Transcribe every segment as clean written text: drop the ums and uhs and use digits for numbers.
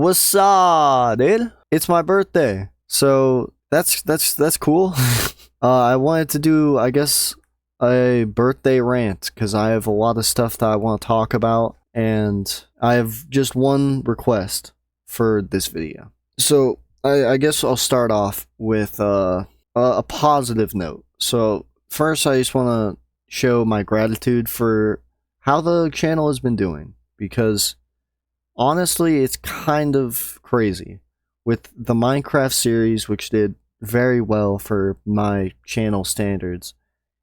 What's up, dude? It's my birthday, so that's cool. I wanted to do, I guess, a birthday rant because I have a lot of stuff that I want to talk about, and I have just one request for this video. So I guess I'll start off with a positive note. So first, I just want to show my gratitude for how the channel has been doing because honestly, it's kind of crazy with the Minecraft series, which did very well for my channel standards.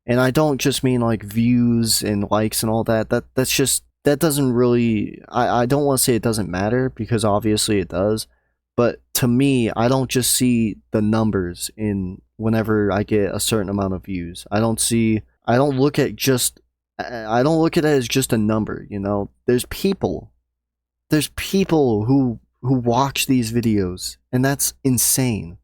And I don't just mean like views and likes and all that. That doesn't really. I don't want to say it doesn't matter because obviously it does. But to me, I don't just see the numbers in whenever I get a certain amount of views. I don't see. I don't look at just. I don't look at it as just a number. You know, there's people who watch these videos, and that's insane.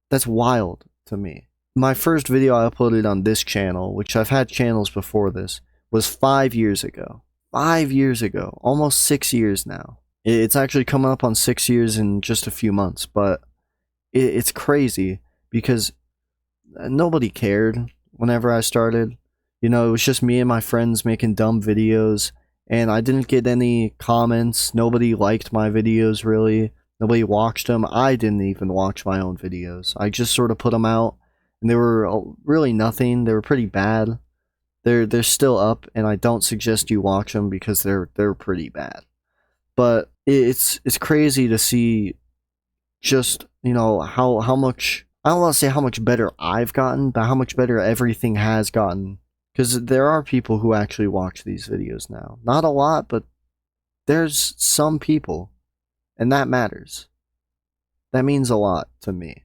That's wild to me. My first video I uploaded on this channel, which I've had channels before this, was 5 years ago. 5 years ago. Almost 6 years now. It's actually coming up on 6 years in just a few months, but it's crazy because nobody cared whenever I started. You know, it was just me and my friends making dumb videos, and I didn't get any comments. Nobody liked my videos, really. Nobody watched them. I didn't even watch my own videos. I just sort of put them out, and they were really nothing. They were pretty bad. They're still up, and I don't suggest you watch them because they're pretty bad. But it's crazy to see just, you know, how much, I don't want to say how much better I've gotten, but how much better everything has gotten. Because there are people who actually watch these videos now. Not a lot, but there's some people. And that matters. That means a lot to me.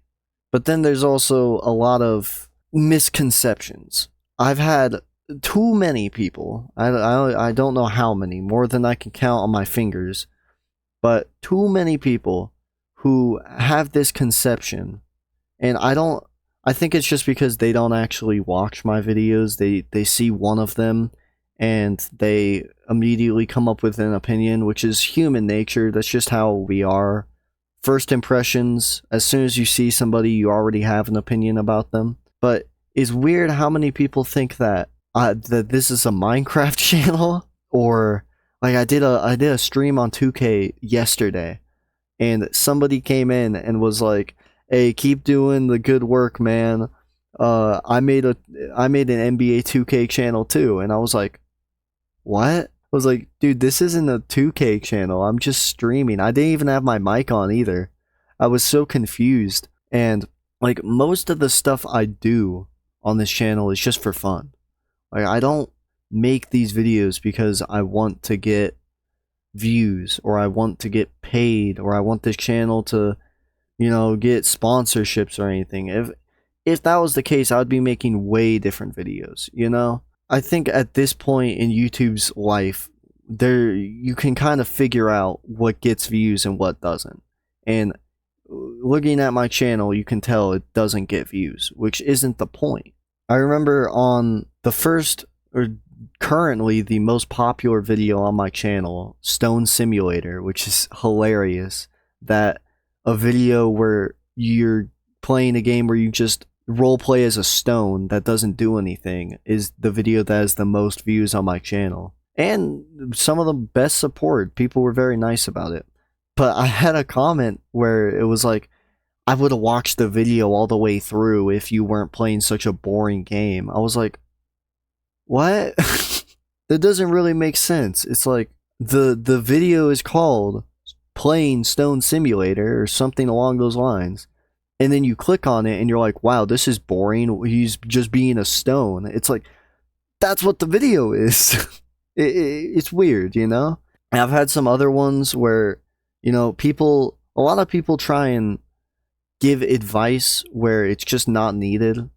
But then there's also a lot of misconceptions. I've had too many people. I don't know how many. More than I can count on my fingers. But too many people who have this conception. And I think it's just because they don't actually watch my videos. They see one of them and they immediately come up with an opinion, which is human nature. That's just how we are. First impressions, as soon as you see somebody, you already have an opinion about them. But it's weird how many people think that this is a Minecraft channel, or like I did a stream on 2K yesterday, and somebody came in and was like, "Hey, keep doing the good work, man. I made an NBA 2K channel too," and I was like, "What?" I was like, "Dude, this isn't a 2K channel. I'm just streaming. I didn't even have my mic on either." I was so confused, and like most of the stuff I do on this channel is just for fun. Like I don't make these videos because I want to get views or I want to get paid or I want this channel to, you know, get sponsorships or anything. If that was the case, I would be making way different videos, you know? I think at this point in YouTube's life, you can kind of figure out what gets views and what doesn't. And looking at my channel, you can tell it doesn't get views, which isn't the point. I remember on the first, or currently the most popular video on my channel, Stone Simulator, which is hilarious, that a video where you're playing a game where you just roleplay as a stone that doesn't do anything, is the video that has the most views on my channel. And some of the best support. People were very nice about it. But I had a comment where it was like, "I would have watched the video all the way through if you weren't playing such a boring game." I was like, what? That doesn't really make sense. It's like the video is called Playing Stone Simulator or something along those lines, and then you click on it and you're like, wow, this is boring. He's just being a stone. It's like, that's what the video is. It's weird, you know? And I've had some other ones where, you know, a lot of people try and give advice where it's just not needed.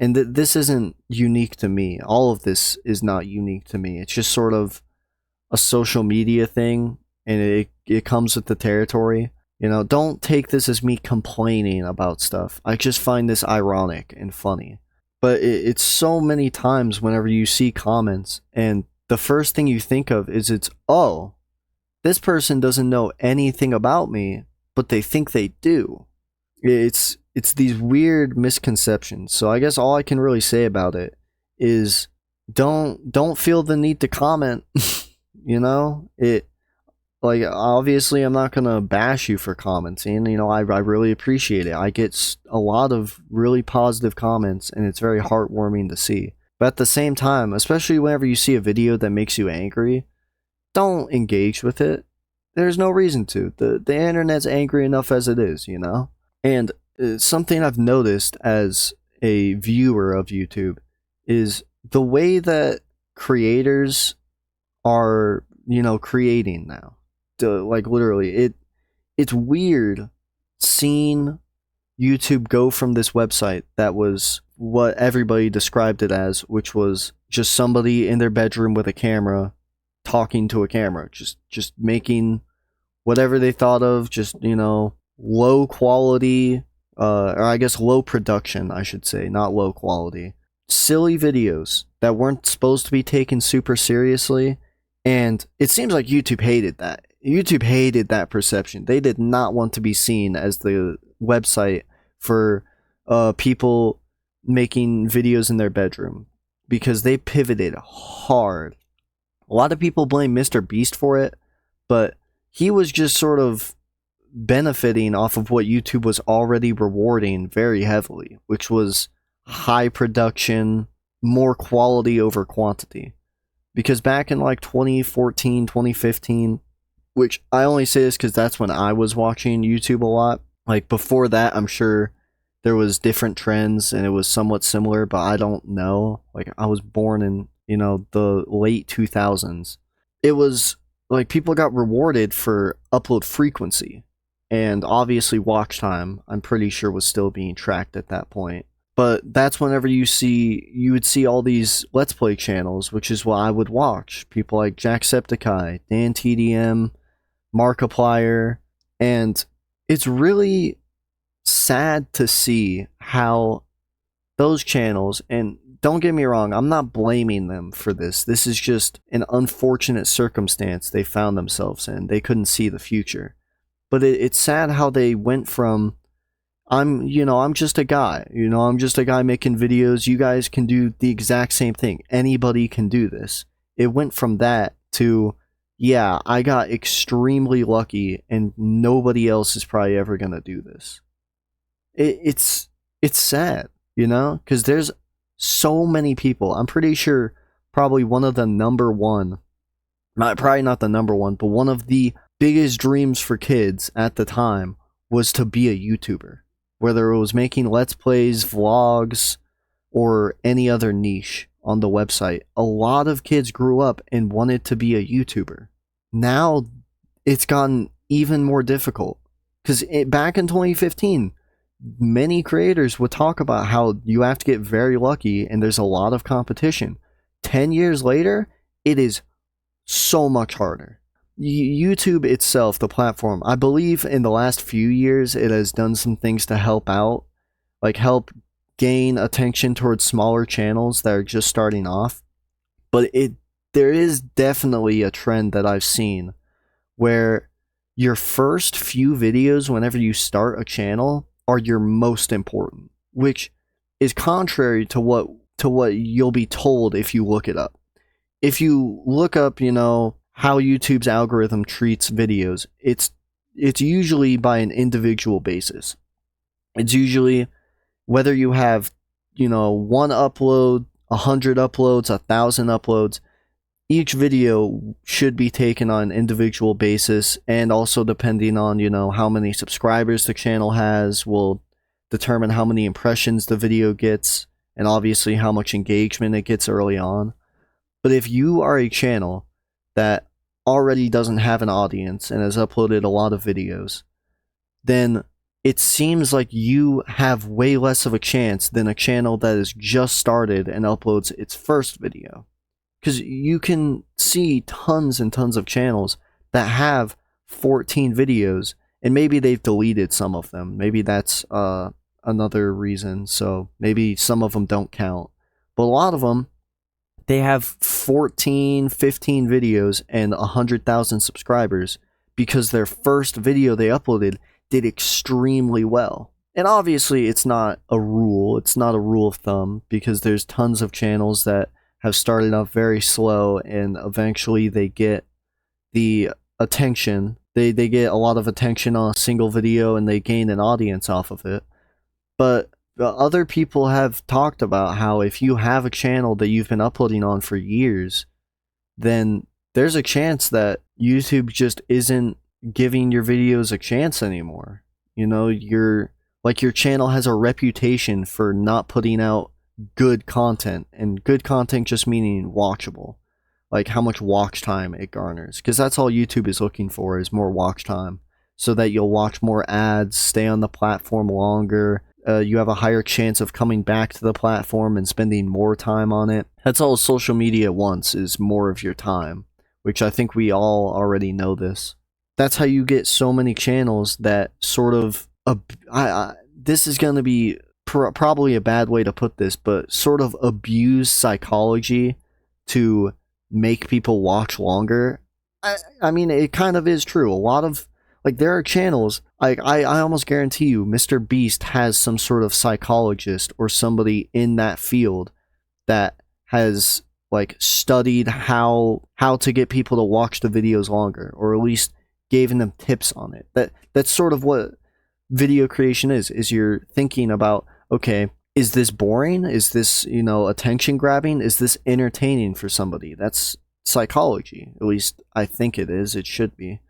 And this isn't unique to me. All of this is not unique to me. It's just sort of a social media thing, and it comes with the territory. You know, don't take this as me complaining about stuff. I just find this ironic and funny. But it's so many times whenever you see comments, and the first thing you think of is oh, this person doesn't know anything about me, but they think they do. It's these weird misconceptions. So I guess all I can really say about it is don't feel the need to comment. You know, it like obviously I'm not gonna bash you for commenting. You know, I really appreciate it. I get a lot of really positive comments, and it's very heartwarming to see. But at the same time, especially whenever you see a video that makes you angry, don't engage with it. There's no reason to. The internet's angry enough as it is, you know? And something I've noticed as a viewer of YouTube is the way that creators are, you know, creating now. Like literally, it's weird seeing YouTube go from this website that was what everybody described it as, which was just somebody in their bedroom with a camera talking to a camera, just making whatever they thought of, just, you know, low quality, or I guess low production, I should say, not low quality, silly videos that weren't supposed to be taken super seriously. And it seems like YouTube hated that. YouTube hated that perception. They did not want to be seen as the website for people making videos in their bedroom, because they pivoted hard. A lot of people blame Mr. Beast for it, but he was just sort of benefiting off of what YouTube was already rewarding very heavily, which was high production, more quality over quantity. Because back in like 2014, 2015, which I only say this because that's when I was watching YouTube a lot. Like before that, I'm sure there was different trends and it was somewhat similar, but I don't know. Like I was born in, you know, the late 2000s. It was like people got rewarded for upload frequency, and obviously watch time, I'm pretty sure, was still being tracked at that point. But that's whenever you would see all these Let's Play channels, which is what I would watch. People like Jacksepticeye, Dan TDM, Markiplier, and it's really sad to see how those channels, and don't get me wrong, I'm not blaming them for this. This is just an unfortunate circumstance they found themselves in. They couldn't see the future. But it's sad how they went from, I'm just a guy. I'm just a guy making videos. You guys can do the exact same thing. Anybody can do this. It went from that to, yeah, I got extremely lucky and nobody else is probably ever going to do this. It's sad, because there's so many people. I'm pretty sure probably one of the number one, probably not the number one, but one of the biggest dreams for kids at the time was to be a YouTuber. Whether it was making Let's Plays, vlogs, or any other niche on the website. A lot of kids grew up and wanted to be a YouTuber. Now, it's gotten even more difficult. Because back in 2015, many creators would talk about how you have to get very lucky and there's a lot of competition. 10 years later, it is so much harder. YouTube itself, the platform, I believe in the last few years it has done some things to help out, like help gain attention towards smaller channels that are just starting off. But there is definitely a trend that I've seen where your first few videos whenever you start a channel are your most important, which is contrary to what you'll be told if you look it up. If you look up, how YouTube's algorithm treats videos, it's usually by an individual basis. It's usually whether you have, one upload, 100 uploads, 1,000 uploads, each video should be taken on an individual basis, and also depending on, how many subscribers the channel has will determine how many impressions the video gets, and obviously how much engagement it gets early on. But if you are a channel that already doesn't have an audience and has uploaded a lot of videos, then it seems like you have way less of a chance than a channel that has just started and uploads its first video. Because you can see tons and tons of channels that have 14 videos, and maybe they've deleted some of them. Maybe that's another reason, so maybe some of them don't count. But a lot of them, they have 14, 15 videos and 100,000 subscribers because their first video they uploaded did extremely well. And obviously it's not a rule of thumb, because there's tons of channels that have started off very slow and eventually they get the attention. They get a lot of attention on a single video and they gain an audience off of it. But other people have talked about how if you have a channel that you've been uploading on for years, then there's a chance that YouTube just isn't giving your videos a chance anymore. You know, your channel has a reputation for not putting out good content, and good content just meaning watchable, like how much watch time it garners, because that's all YouTube is looking for, is more watch time, so that you'll watch more ads, stay on the platform longer. You have a higher chance of coming back to the platform and spending more time on it. That's all social media wants, is more of your time, which I think we all already know this. That's how you get so many channels that sort of this is going to be probably a bad way to put this, but sort of abuse psychology to make people watch longer. I mean, it kind of is true. A lot of, like, there are channels, like, I almost guarantee you Mr. Beast has some sort of psychologist or somebody in that field that has, like, studied how to get people to watch the videos longer, or at least giving them tips on it. That's sort of what video creation is you're thinking about, okay, is this boring? Is this, you know, attention grabbing? Is this entertaining for somebody? That's psychology. At least I think it is. It should be.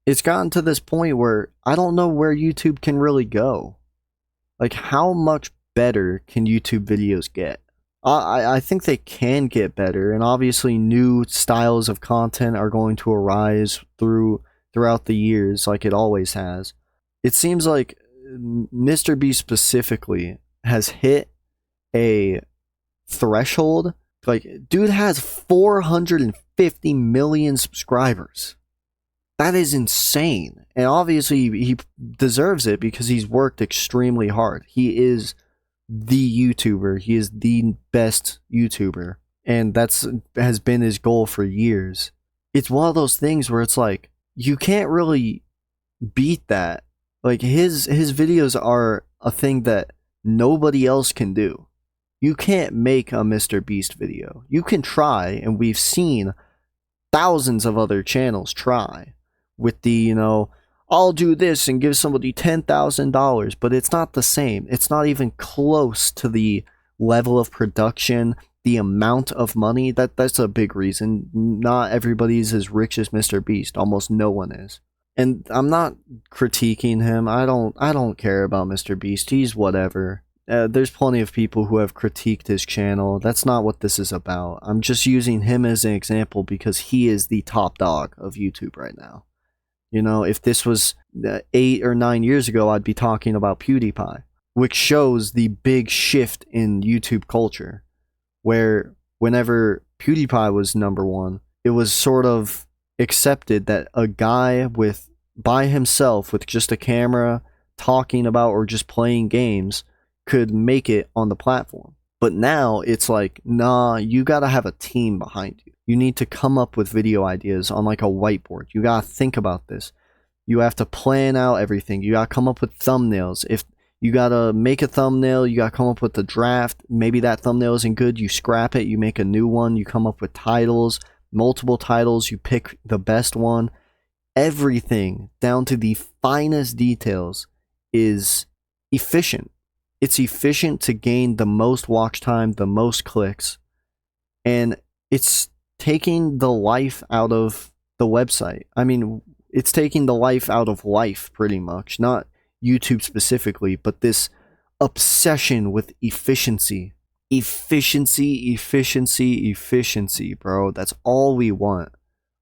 It's gotten to this point where I don't know where YouTube can really go. Like, how much better can YouTube videos get? I think they can get better, and obviously new styles of content are going to arise throughout the years, like it always has. It seems like Mr. Beast specifically has hit a threshold. Like, dude has 450 million subscribers. That is insane. And obviously he deserves it because he's worked extremely hard. He is the YouTuber. He is the best YouTuber. And has been his goal for years. It's one of those things where it's like, you can't really beat that. Like, his videos are a thing that nobody else can do. You can't make a Mr. Beast video. You can try, and we've seen thousands of other channels try with the, you know, I'll do this and give somebody $10,000, but it's not the same. It's not even close to the level of production, the amount of money. That's a big reason. Not everybody's as rich as Mr. Beast. Almost no one is. And I'm not critiquing him. I don't care about Mr. Beast. He's whatever. There's plenty of people who have critiqued his channel. That's not what this is about. I'm just using him as an example because he is the top dog of YouTube right now. You know, if this was 8 or 9 years ago, I'd be talking about PewDiePie, which shows the big shift in YouTube culture, where whenever PewDiePie was number one, it was sort of accepted that a guy by himself with just a camera talking about or just playing games could make it on the platform. But now it's like, nah, you gotta have a team behind you. You need to come up with video ideas on like a whiteboard. You gotta think about this. You have to plan out everything. You gotta come up with thumbnails. If you gotta make a thumbnail, you gotta come up with the draft. Maybe that thumbnail isn't good, you scrap it, you make a new one, you come up with titles, multiple titles, you pick the best one. Everything, down to the finest details, is efficient. It's efficient to gain the most watch time, the most clicks, and it's taking the life out of the website. I mean, it's taking the life out of life, pretty much. Not YouTube specifically, but this obsession with efficiency. Efficiency, efficiency, efficiency, bro. That's all we want.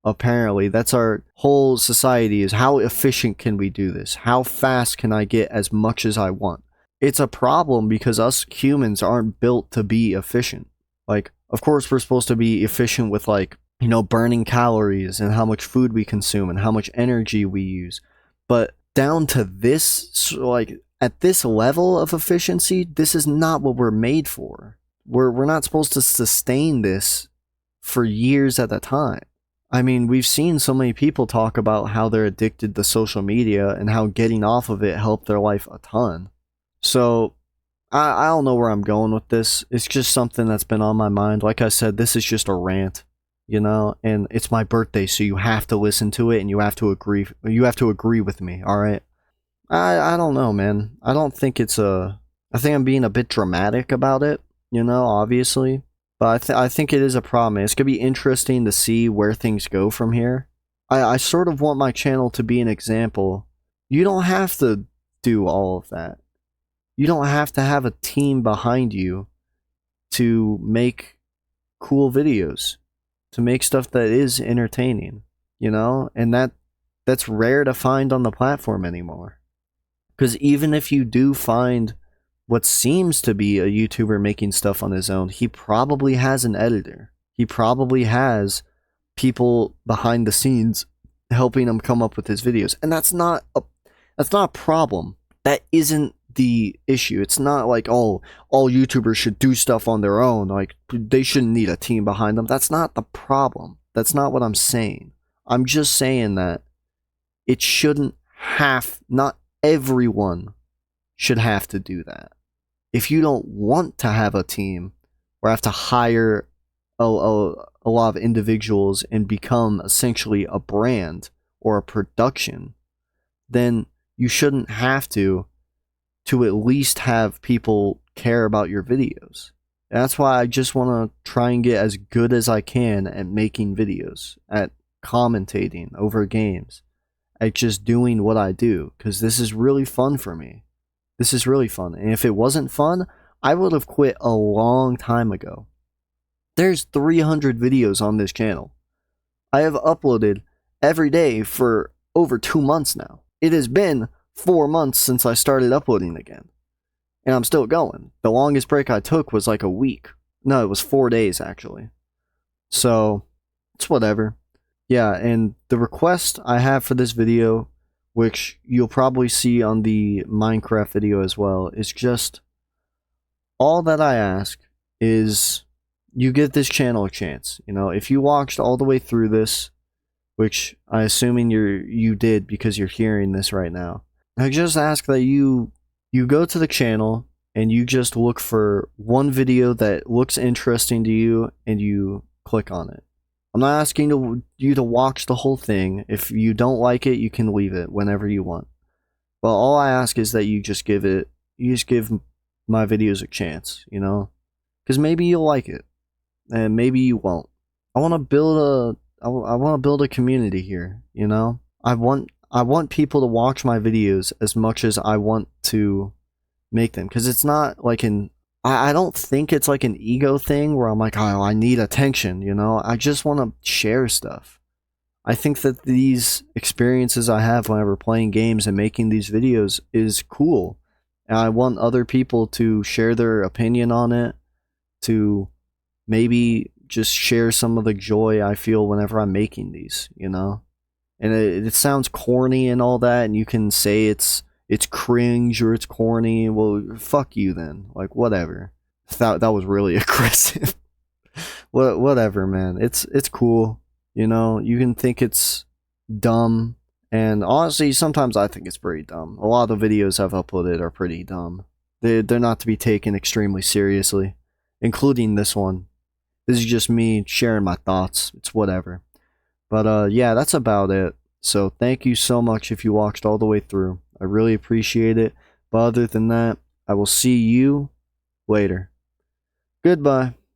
Apparently, that's our whole society, is how efficient can we do this? How fast can I get as much as I want? It's a problem because us humans aren't built to be efficient. Like, of course, we're supposed to be efficient with, like, you know, burning calories and how much food we consume and how much energy we use. But down to this, like, at this level of efficiency, this is not what we're made for. We're not supposed to sustain this for years at a time. I mean, we've seen so many people talk about how they're addicted to social media and how getting off of it helped their life a ton. So, I don't know where I'm going with this. It's just something that's been on my mind. Like I said, this is just a rant, you know, and it's my birthday, so you have to listen to it and you have to agree. You have to agree with me, all right? I don't know, man. I don't think it's a. I think I'm being a bit dramatic about it, you know, obviously. But I think it is a problem. It's going to be interesting to see where things go from here. I sort of want my channel to be an example. You don't have to do all of that. You don't have to have a team behind you to make cool videos, to make stuff that is entertaining, you know? And that's rare to find on the platform anymore. Because even if you do find what seems to be a YouTuber making stuff on his own, he probably has an editor. He probably has people behind the scenes helping him come up with his videos. And that's not a problem. That isn't the issue. It's not like, oh, all YouTubers should do stuff on their own. Like, they shouldn't need a team behind them. That's not the problem. That's not what I'm saying. I'm just saying that it shouldn't not everyone should have to do that. If you don't want to have a team or have to hire a lot of individuals and become essentially a brand or a production, then you shouldn't have to at least have people care about your videos. That's why I just want to try and get as good as I can at making videos, at commentating over games, at just doing what I do, because this is really fun for me. This is really fun. And if it wasn't fun, I would have quit a long time ago. There's 300 videos on this channel. I have uploaded every day for over 2 months now. It has been 4 months since I started uploading again. And I'm still going. The longest break I took was like a week. No, it was 4 days actually. So, it's whatever. Yeah, and the request I have for this video, which you'll probably see on the Minecraft video as well, is just all that I ask is you give this channel a chance. You know, if you watched all the way through this, which I assuming you did because you're hearing this right now, I just ask that you go to the channel and you just look for one video that looks interesting to you and you click on it. I'm not asking you to watch the whole thing. If you don't like it, you can leave it whenever you want. But all I ask is that you just give my videos a chance, you know? Because maybe you'll like it, and maybe you won't. I want to build a community here, you know? I want people to watch my videos as much as I want to make them, because it's not like I don't think it's like an ego thing where I'm like, oh, I need attention, you know? I just want to share stuff. I think that these experiences I have whenever playing games and making these videos is cool. And I want other people to share their opinion on it, to maybe just share some of the joy I feel whenever I'm making these, you know? And it sounds corny and all that, and you can say it's cringe or it's corny. Well, fuck you then. Like, whatever. That was really aggressive. Whatever, man. It's cool. You know, you can think it's dumb. And honestly, sometimes I think it's pretty dumb. A lot of the videos I've uploaded are pretty dumb. They're not to be taken extremely seriously. Including this one. This is just me sharing my thoughts. It's whatever. But yeah, that's about it. So thank you so much if you watched all the way through. I really appreciate it. But other than that, I will see you later. Goodbye.